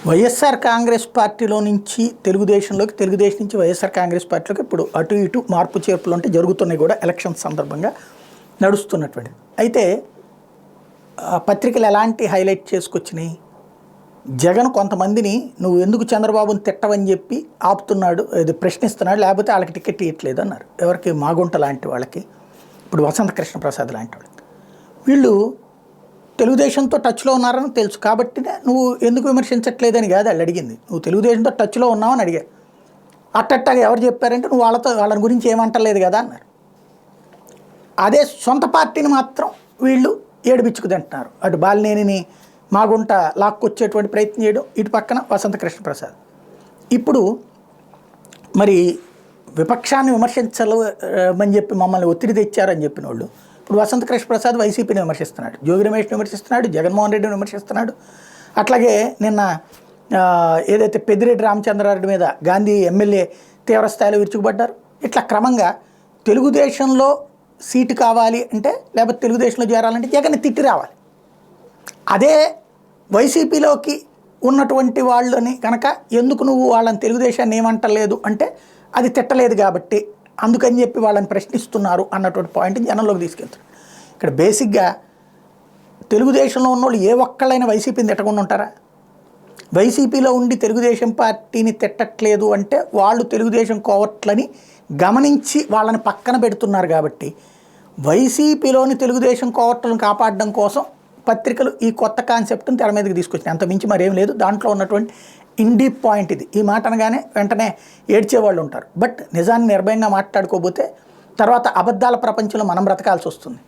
వైఎస్ఆర్ కాంగ్రెస్ పార్టీలో నుంచి తెలుగుదేశంలోకి, తెలుగుదేశం నుంచి వైఎస్ఆర్ కాంగ్రెస్ పార్టీలోకి ఇప్పుడు అటు ఇటు మార్పు చేర్పులు అంటే జరుగుతున్నాయి కూడా ఎలక్షన్ సందర్భంగా నడుస్తున్నటువంటి. అయితే పత్రికలు ఎలాంటి హైలైట్ చేసుకొచ్చినాయి, జగన్ కొంతమందిని నువ్వు ఎందుకు చంద్రబాబుని తిట్టవని చెప్పి ఆపుతున్నాడు, ఇది ప్రశ్నిస్తున్నాడు, లేకపోతే వాళ్ళకి టికెట్ ఇవ్వట్లేదు అన్నారు. ఎవరికి? మాగుంట లాంటి వాళ్ళకి, ఇప్పుడు వసంత కృష్ణ ప్రసాద్ లాంటి వాళ్ళకి. వీళ్ళు తెలుగుదేశంతో టచ్లో ఉన్నారని తెలుసు కాబట్టి నువ్వు ఎందుకు విమర్శించట్లేదని కాదు వాళ్ళు అడిగింది. నువ్వు తెలుగుదేశంతో టచ్లో ఉన్నావని అడిగారు. అట్టట్టగా ఎవరు చెప్పారంటే నువ్వు వాళ్ళని గురించి ఏమంటలేదు కదా అన్నారు. అదే సొంత పార్టీని మాత్రం వీళ్ళు ఏడిపించుకు తింటున్నారు. అటు బాలినేనిని మాగుంట లాక్కొచ్చేటువంటి ప్రయత్నం చేయడం, ఇటు పక్కన వసంత కృష్ణ ప్రసాద్. ఇప్పుడు మరి విపక్షాన్ని విమర్శించాలని చెప్పి మమ్మల్ని ఒత్తిడి తెచ్చారని చెప్పిన వాళ్ళు ఇప్పుడు వసంత కృష్ణ ప్రసాద్ వైసీపీని విమర్శిస్తున్నాడు, జోగి రమేష్ని విమర్శిస్తున్నాడు, జగన్మోహన్ రెడ్డిని విమర్శిస్తున్నాడు. అట్లాగే నిన్న ఏదైతే పెద్దిరెడ్డి రామచంద్రారెడ్డి మీద గాంధీ ఎమ్మెల్యే తీవ్రస్థాయిలో విరుచుకుపడ్డారు. ఇట్లా క్రమంగా తెలుగుదేశంలో సీటు కావాలి అంటే, లేకపోతే తెలుగుదేశంలో చేరాలంటే జగన్ని తిట్టి రావాలి. అదే వైసీపీలోకి ఉన్నటువంటి వాళ్ళని కనుక ఎందుకు నువ్వు వాళ్ళని తెలుగుదేశాన్ని ఏమంటలేదు అంటే అది తిట్టలేదు కాబట్టి అందుకని చెప్పి వాళ్ళని ప్రశ్నిస్తున్నారు అన్నటువంటి పాయింట్ని జనంలోకి తీసుకెళ్తారు. ఇక్కడ బేసిక్గా తెలుగుదేశంలో ఉన్నోళ్ళు ఏ ఒక్కళ్ళైనా వైసీపీని తిట్టకుండా ఉంటారా? వైసీపీలో ఉండి తెలుగుదేశం పార్టీని తిట్టట్లేదు అంటే వాళ్ళు తెలుగుదేశం కోవట్లని గమనించి వాళ్ళని పక్కన పెడుతున్నారు. కాబట్టి వైసీపీలోని తెలుగుదేశం కోవట్లను కాపాడడం కోసం పత్రికలు ఈ కొత్త కాన్సెప్ట్ని తెర మీదకి తీసుకొచ్చినాయి. అంత మించి మరేం లేదు. దాంట్లో ఉన్నటువంటి ఇండీప్ పాయింట్ ఇది. ఈ మాట అనగానే వెంటనే ఏడ్చేవాళ్ళు ఉంటారు. బట్ నిజాన్ని నిర్భయంగా మాట్లాడుకోకపోతే తర్వాత అబద్ధాల ప్రపంచంలో మనం బ్రతకాల్సి వస్తుంది.